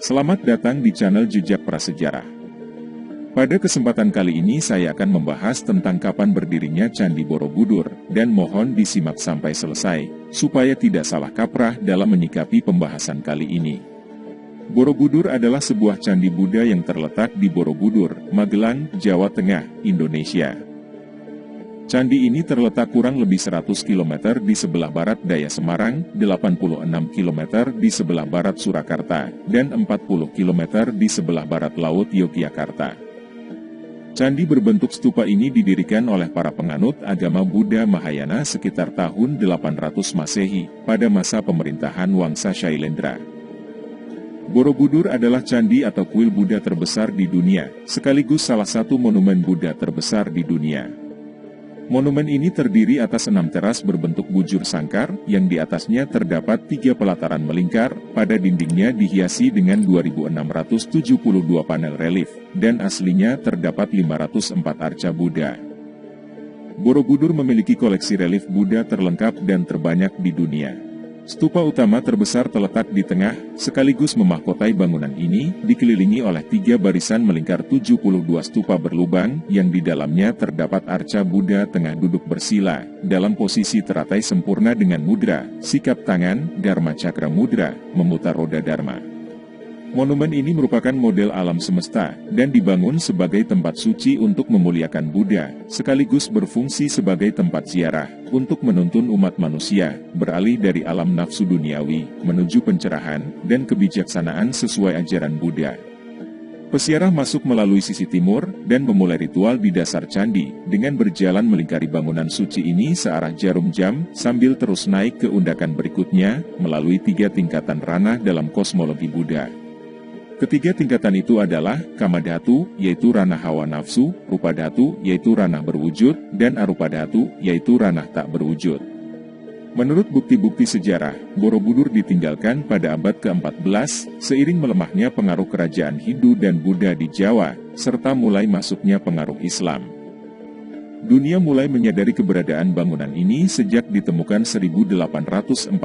Selamat datang di channel Jejak Prasejarah. Pada kesempatan kali ini saya akan membahas tentang kapan berdirinya Candi Borobudur, dan mohon disimak sampai selesai, supaya tidak salah kaprah dalam menyikapi pembahasan kali ini. Borobudur adalah sebuah candi Buddha yang terletak di Borobudur, Magelang, Jawa Tengah, Indonesia. Candi ini terletak kurang lebih 100 km di sebelah barat daya Semarang, 86 km di sebelah barat Surakarta, dan 40 km di sebelah barat laut Yogyakarta. Candi berbentuk stupa ini didirikan oleh para penganut agama Buddha Mahayana sekitar tahun 800 Masehi, pada masa pemerintahan Wangsa Shailendra. Borobudur adalah candi atau kuil Buddha terbesar di dunia, sekaligus salah satu monumen Buddha terbesar di dunia. Monumen ini terdiri atas 6 teras berbentuk bujur sangkar, yang di atasnya terdapat 3 pelataran melingkar, pada dindingnya dihiasi dengan 2672 panel relief, dan aslinya terdapat 504 arca Buddha. Borobudur memiliki koleksi relief Buddha terlengkap dan terbanyak di dunia. Stupa utama terbesar terletak di tengah, sekaligus memahkotai bangunan ini, dikelilingi oleh 3 barisan melingkar 72 stupa berlubang, yang di dalamnya terdapat arca Buddha tengah duduk bersila, dalam posisi teratai sempurna dengan mudra, sikap tangan, Dharma Cakra Mudra, memutar roda Dharma. Monumen ini merupakan model alam semesta, dan dibangun sebagai tempat suci untuk memuliakan Buddha, sekaligus berfungsi sebagai tempat ziarah, untuk menuntun umat manusia, beralih dari alam nafsu duniawi, menuju pencerahan, dan kebijaksanaan sesuai ajaran Buddha. Peziarah masuk melalui sisi timur, dan memulai ritual di dasar candi, dengan berjalan melingkari bangunan suci ini searah jarum jam, sambil terus naik ke undakan berikutnya, melalui 3 tingkatan ranah dalam kosmologi Buddha. Ketiga tingkatan itu adalah Kama Dhatu, yaitu ranah hawa nafsu, Rupa Dhatu, yaitu ranah berwujud, dan Arupa Dhatu, yaitu ranah tak berwujud. Menurut bukti-bukti sejarah, Borobudur ditinggalkan pada abad ke-14, seiring melemahnya pengaruh kerajaan Hindu dan Buddha di Jawa, serta mulai masuknya pengaruh Islam. Dunia mulai menyadari keberadaan bangunan ini sejak ditemukan 1814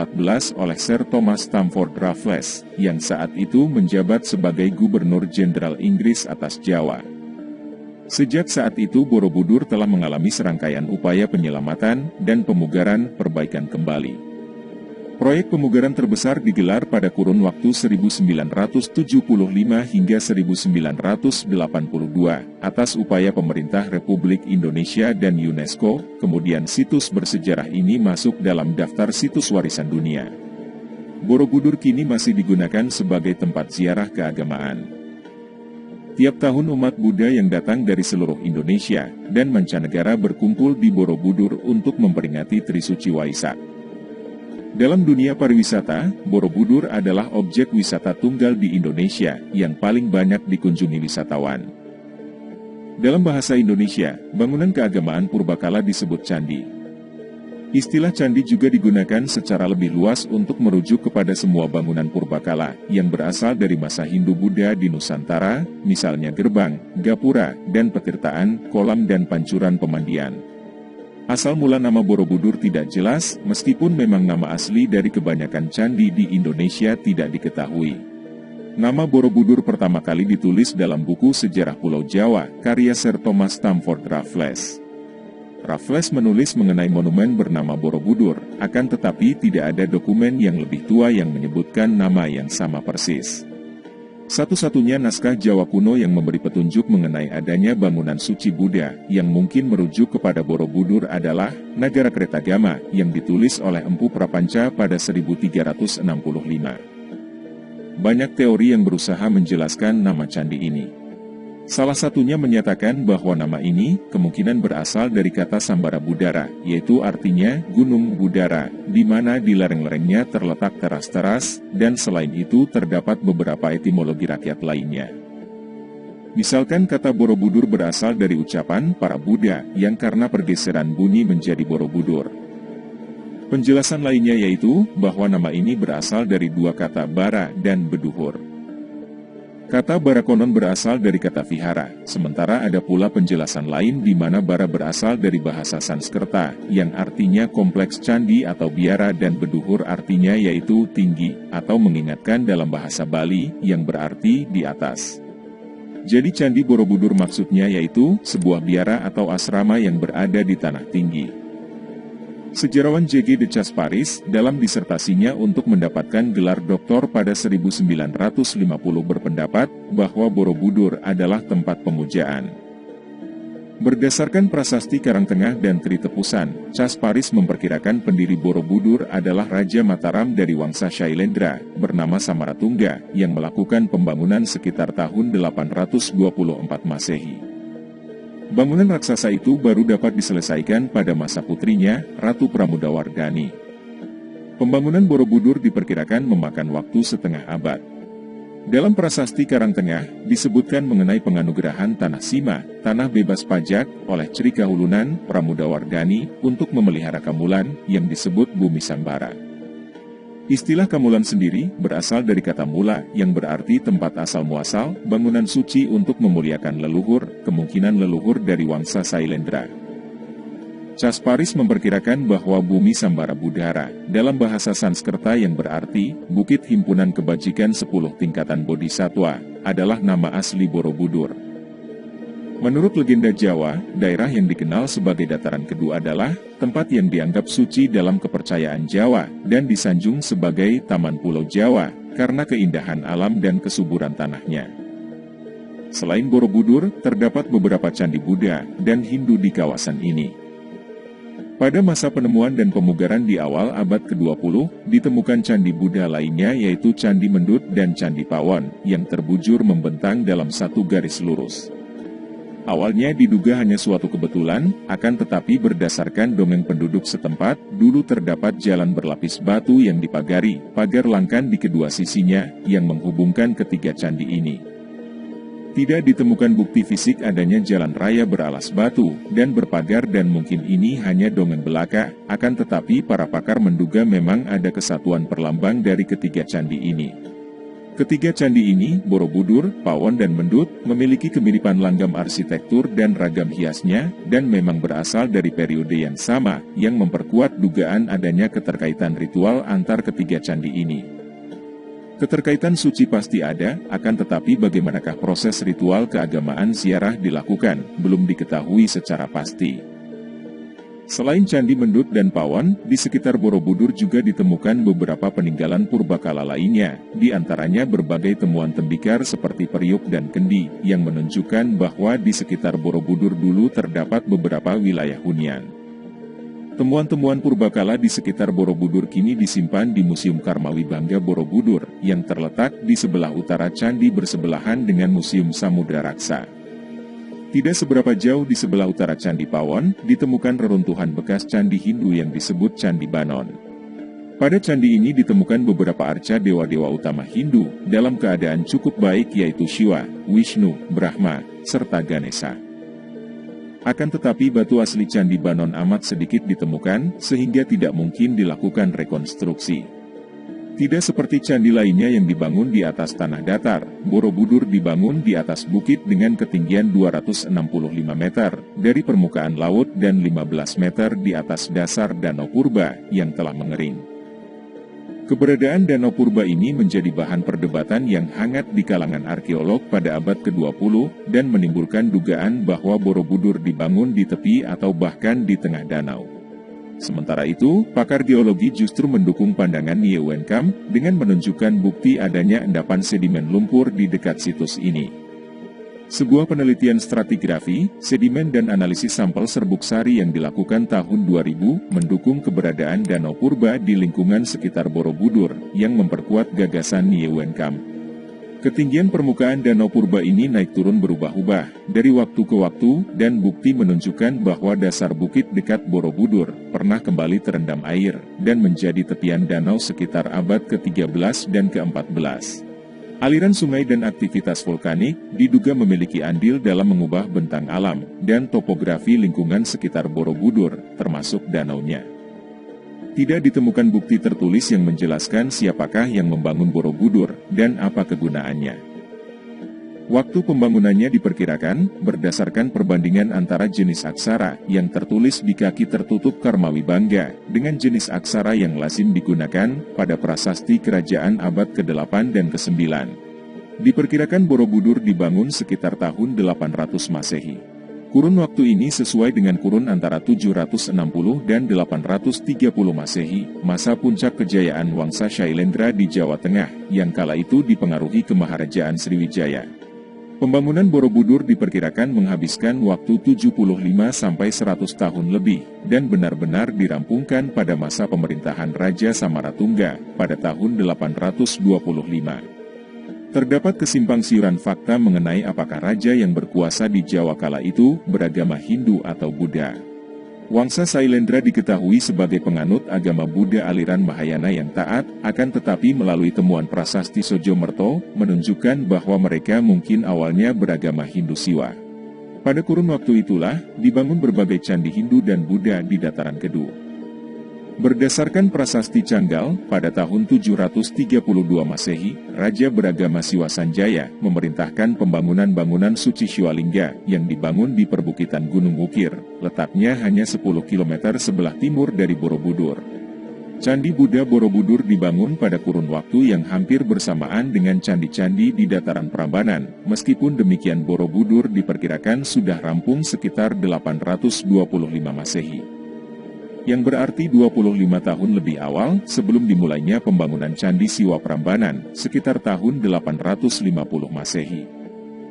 oleh Sir Thomas Stamford Raffles, yang saat itu menjabat sebagai Gubernur Jenderal Inggris atas Jawa. Sejak saat itu Borobudur telah mengalami serangkaian upaya penyelamatan dan pemugaran perbaikan kembali. Proyek pemugaran terbesar digelar pada kurun waktu 1975 hingga 1982, atas upaya pemerintah Republik Indonesia dan UNESCO, kemudian situs bersejarah ini masuk dalam daftar situs warisan dunia. Borobudur kini masih digunakan sebagai tempat ziarah keagamaan. Tiap tahun umat Buddha yang datang dari seluruh Indonesia dan mancanegara berkumpul di Borobudur untuk memperingati Trisuci Waisak. Dalam dunia pariwisata, Borobudur adalah objek wisata tunggal di Indonesia yang paling banyak dikunjungi wisatawan. Dalam bahasa Indonesia, bangunan keagamaan purbakala disebut candi. Istilah candi juga digunakan secara lebih luas untuk merujuk kepada semua bangunan purbakala yang berasal dari masa Hindu-Buddha di Nusantara, misalnya gerbang, gapura, dan petirtaan, kolam dan pancuran pemandian. Asal mula nama Borobudur tidak jelas, meskipun memang nama asli dari kebanyakan candi di Indonesia tidak diketahui. Nama Borobudur pertama kali ditulis dalam buku Sejarah Pulau Jawa, karya Sir Thomas Stamford Raffles. Raffles menulis mengenai monumen bernama Borobudur, akan tetapi tidak ada dokumen yang lebih tua yang menyebutkan nama yang sama persis. Satu-satunya naskah Jawa kuno yang memberi petunjuk mengenai adanya bangunan suci Buddha yang mungkin merujuk kepada Borobudur adalah Nagara Kretagama yang ditulis oleh Empu Prapanca pada 1365. Banyak teori yang berusaha menjelaskan nama candi ini. Salah satunya menyatakan bahwa nama ini kemungkinan berasal dari kata Sambara Budara, yaitu artinya gunung Budara, di mana di lereng-lerengnya terletak teras-teras, dan selain itu terdapat beberapa etimologi rakyat lainnya. Misalkan kata Borobudur berasal dari ucapan para Buddha, yang karena pergeseran bunyi menjadi Borobudur. Penjelasan lainnya yaitu bahwa nama ini berasal dari 2 kata bara dan beduhur. Kata bara konon berasal dari kata vihara, sementara ada pula penjelasan lain di mana bara berasal dari bahasa Sanskerta, yang artinya kompleks candi atau biara, dan beduhur artinya yaitu tinggi, atau mengingatkan dalam bahasa Bali, yang berarti di atas. Jadi Candi Borobudur maksudnya yaitu sebuah biara atau asrama yang berada di tanah tinggi. Sejarawan J.G. de Casparis dalam disertasinya untuk mendapatkan gelar doktor pada 1950 berpendapat bahwa Borobudur adalah tempat pemujaan. Berdasarkan prasasti Karangtengah dan Tritepusan, Casparis memperkirakan pendiri Borobudur adalah Raja Mataram dari Wangsa Shailendra, bernama Samaratungga, yang melakukan pembangunan sekitar tahun 824 Masehi. Bangunan raksasa itu baru dapat diselesaikan pada masa putrinya, Ratu Pramodawardhani. Pembangunan Borobudur diperkirakan memakan waktu setengah abad. Dalam prasasti Karangtengah, disebutkan mengenai penganugerahan Tanah Sima, tanah bebas pajak, oleh Cri Kahulunan, Pramodawardhani, untuk memelihara Kamulan, yang disebut Bumi Sambara. Istilah Kamulan sendiri berasal dari kata mula yang berarti tempat asal muasal, bangunan suci untuk memuliakan leluhur, kemungkinan leluhur dari Wangsa Shailendra. Casparis memperkirakan bahwa Bumi Sambara Budhara, dalam bahasa Sanskerta yang berarti Bukit Himpunan Kebajikan 10 Tingkatan Bodhisatwa, adalah nama asli Borobudur. Menurut legenda Jawa, daerah yang dikenal sebagai dataran kedua adalah tempat yang dianggap suci dalam kepercayaan Jawa dan disanjung sebagai Taman Pulau Jawa karena keindahan alam dan kesuburan tanahnya. Selain Borobudur, terdapat beberapa candi Buddha dan Hindu di kawasan ini. Pada masa penemuan dan pemugaran di awal abad ke-20, ditemukan candi Buddha lainnya yaitu Candi Mendut dan Candi Pawon yang terbujur membentang dalam satu garis lurus. Awalnya diduga hanya suatu kebetulan, akan tetapi berdasarkan dongeng penduduk setempat, dulu terdapat jalan berlapis batu yang dipagari, pagar langkan di kedua sisinya, yang menghubungkan ketiga candi ini. Tidak ditemukan bukti fisik adanya jalan raya beralas batu, dan berpagar dan mungkin ini hanya dongeng belaka, akan tetapi para pakar menduga memang ada kesatuan perlambang dari ketiga candi ini. Ketiga candi ini, Borobudur, Pawon dan Mendut, memiliki kemiripan langgam arsitektur dan ragam hiasnya, dan memang berasal dari periode yang sama, yang memperkuat dugaan adanya keterkaitan ritual antar ketiga candi ini. Keterkaitan suci pasti ada, akan tetapi bagaimanakah proses ritual keagamaan ziarah dilakukan, belum diketahui secara pasti. Selain Candi Mendut dan Pawon, di sekitar Borobudur juga ditemukan beberapa peninggalan purbakala lainnya, di antaranya berbagai temuan tembikar seperti periuk dan kendi, yang menunjukkan bahwa di sekitar Borobudur dulu terdapat beberapa wilayah hunian. Temuan-temuan purbakala di sekitar Borobudur kini disimpan di Museum Karmawibangga Borobudur, yang terletak di sebelah utara candi bersebelahan dengan Museum Samudra Raksa. Tidak seberapa jauh di sebelah utara Candi Pawon, ditemukan reruntuhan bekas candi Hindu yang disebut Candi Banon. Pada candi ini ditemukan beberapa arca dewa-dewa utama Hindu, dalam keadaan cukup baik yaitu Shiva, Vishnu, Brahma, serta Ganesha. Akan tetapi batu asli Candi Banon amat sedikit ditemukan, sehingga tidak mungkin dilakukan rekonstruksi. Tidak seperti candi lainnya yang dibangun di atas tanah datar, Borobudur dibangun di atas bukit dengan ketinggian 265 meter dari permukaan laut dan 15 meter di atas dasar Danau Purba yang telah mengering. Keberadaan Danau Purba ini menjadi bahan perdebatan yang hangat di kalangan arkeolog pada abad ke-20 dan menimbulkan dugaan bahwa Borobudur dibangun di tepi atau bahkan di tengah danau. Sementara itu, pakar geologi justru mendukung pandangan Nye Wen Kam dengan menunjukkan bukti adanya endapan sedimen lumpur di dekat situs ini. Sebuah penelitian stratigrafi, sedimen dan analisis sampel serbuk sari yang dilakukan tahun 2000 mendukung keberadaan Danau Purba di lingkungan sekitar Borobudur yang memperkuat gagasan Nye Wen Kam. Ketinggian permukaan Danau Purba ini naik turun berubah-ubah dari waktu ke waktu dan bukti menunjukkan bahwa dasar bukit dekat Borobudur pernah kembali terendam air dan menjadi tepian danau sekitar abad ke-13 dan ke-14. Aliran sungai dan aktivitas vulkanik diduga memiliki andil dalam mengubah bentang alam dan topografi lingkungan sekitar Borobudur, termasuk danaunya. Tidak ditemukan bukti tertulis yang menjelaskan siapakah yang membangun Borobudur dan apa kegunaannya. Waktu pembangunannya diperkirakan berdasarkan perbandingan antara jenis aksara yang tertulis di kaki tertutup Karmawibangga dengan jenis aksara yang lazim digunakan pada prasasti kerajaan abad ke-8 dan ke-9. Diperkirakan Borobudur dibangun sekitar tahun 800 Masehi. Kurun waktu ini sesuai dengan kurun antara 760 dan 830 Masehi, masa puncak kejayaan Wangsa Shailendra di Jawa Tengah, yang kala itu dipengaruhi Kemaharajaan Sriwijaya. Pembangunan Borobudur diperkirakan menghabiskan waktu 75-100 tahun lebih, dan benar-benar dirampungkan pada masa pemerintahan Raja Samaratungga, pada tahun 825. Terdapat kesimpang siuran fakta mengenai apakah raja yang berkuasa di Jawa kala itu beragama Hindu atau Buddha. Wangsa Shailendra diketahui sebagai penganut agama Buddha aliran Mahayana yang taat, akan tetapi melalui temuan prasasti Sojomerto, menunjukkan bahwa mereka mungkin awalnya beragama Hindu Siwa. Pada kurun waktu itulah, dibangun berbagai candi Hindu dan Buddha di dataran Kedu. Berdasarkan prasasti Canggal, pada tahun 732 Masehi, Raja beragama Siwa Sanjaya memerintahkan pembangunan bangunan suci Shivalingga yang dibangun di perbukitan Gunung Wukir, letaknya hanya 10 km sebelah timur dari Borobudur. Candi Buddha Borobudur dibangun pada kurun waktu yang hampir bersamaan dengan candi-candi di dataran Prambanan, meskipun demikian Borobudur diperkirakan sudah rampung sekitar 825 Masehi. Yang berarti 25 tahun lebih awal sebelum dimulainya pembangunan Candi Siwa Prambanan, sekitar tahun 850 Masehi.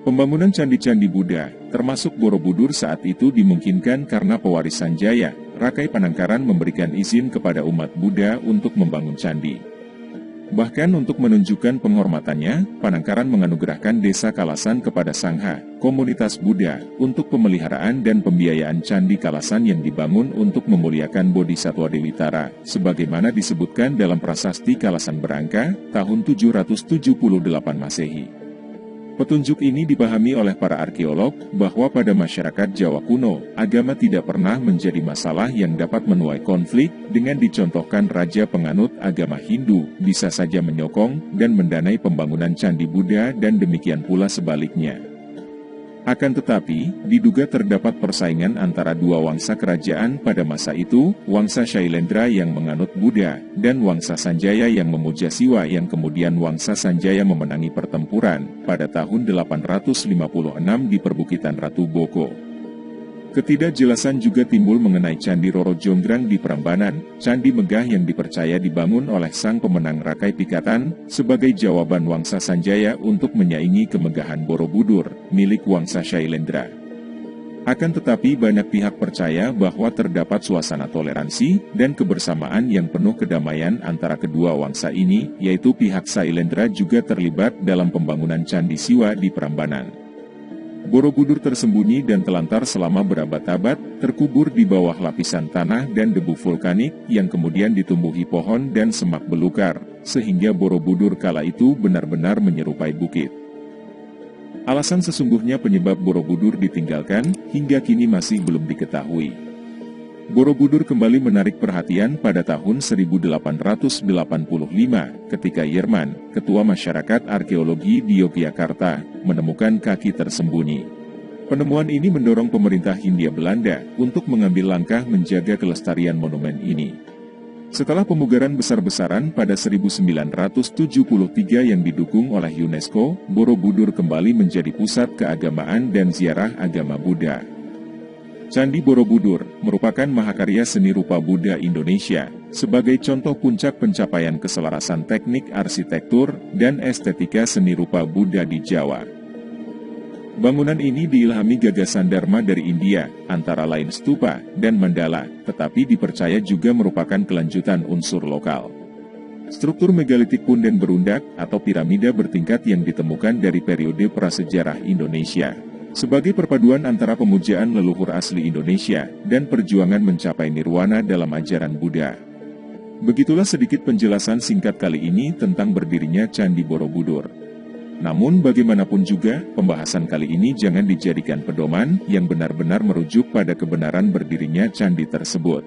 Pembangunan candi-candi Buddha, termasuk Borobudur saat itu dimungkinkan karena pewaris Sanjaya, Rakai Panangkaran memberikan izin kepada umat Buddha untuk membangun candi. Bahkan untuk menunjukkan penghormatannya, Panangkaran menganugerahkan desa Kalasan kepada Sangha, komunitas Buddha, untuk pemeliharaan dan pembiayaan Candi Kalasan yang dibangun untuk memuliakan Bodhisatwa Dewitara, sebagaimana disebutkan dalam prasasti Kalasan Berangka, tahun 778 Masehi. Petunjuk ini dipahami oleh para arkeolog, bahwa pada masyarakat Jawa kuno, agama tidak pernah menjadi masalah yang dapat menuai konflik, dengan dicontohkan raja penganut agama Hindu, bisa saja menyokong dan mendanai pembangunan Candi Buddha dan demikian pula sebaliknya. Akan tetapi, diduga terdapat persaingan antara dua wangsa kerajaan pada masa itu, Wangsa Shailendra yang menganut Buddha, dan Wangsa Sanjaya yang memuja Siwa yang kemudian Wangsa Sanjaya memenangi pertempuran, pada tahun 856 di perbukitan Ratu Boko. Ketidakjelasan juga timbul mengenai Candi Roro Jonggrang di Prambanan, candi megah yang dipercaya dibangun oleh sang pemenang Rakai Pikatan, sebagai jawaban Wangsa Sanjaya untuk menyaingi kemegahan Borobudur, milik Wangsa Shailendra. Akan tetapi banyak pihak percaya bahwa terdapat suasana toleransi dan kebersamaan yang penuh kedamaian antara kedua wangsa ini, yaitu pihak Shailendra juga terlibat dalam pembangunan Candi Siwa di Prambanan. Borobudur tersembunyi dan telantar selama berabad-abad, terkubur di bawah lapisan tanah dan debu vulkanik yang kemudian ditumbuhi pohon dan semak belukar, sehingga Borobudur kala itu benar-benar menyerupai bukit. Alasan sesungguhnya penyebab Borobudur ditinggalkan, hingga kini masih belum diketahui. Borobudur kembali menarik perhatian pada tahun 1885 ketika Yerman, Ketua Masyarakat Arkeologi di Yogyakarta, menemukan kaki tersembunyi. Penemuan ini mendorong pemerintah Hindia Belanda untuk mengambil langkah menjaga kelestarian monumen ini. Setelah pemugaran besar-besaran pada 1973 yang didukung oleh UNESCO, Borobudur kembali menjadi pusat keagamaan dan ziarah agama Buddha. Candi Borobudur merupakan mahakarya seni rupa Buddha Indonesia, sebagai contoh puncak pencapaian keselarasan teknik arsitektur dan estetika seni rupa Buddha di Jawa. Bangunan ini diilhami gagasan Dharma dari India, antara lain stupa dan mandala, tetapi dipercaya juga merupakan kelanjutan unsur lokal. Struktur megalitik punden berundak atau piramida bertingkat yang ditemukan dari periode prasejarah Indonesia, sebagai perpaduan antara pemujaan leluhur asli Indonesia dan perjuangan mencapai nirwana dalam ajaran Buddha. Begitulah sedikit penjelasan singkat kali ini tentang berdirinya Candi Borobudur. Namun bagaimanapun juga, pembahasan kali ini jangan dijadikan pedoman yang benar-benar merujuk pada kebenaran berdirinya candi tersebut.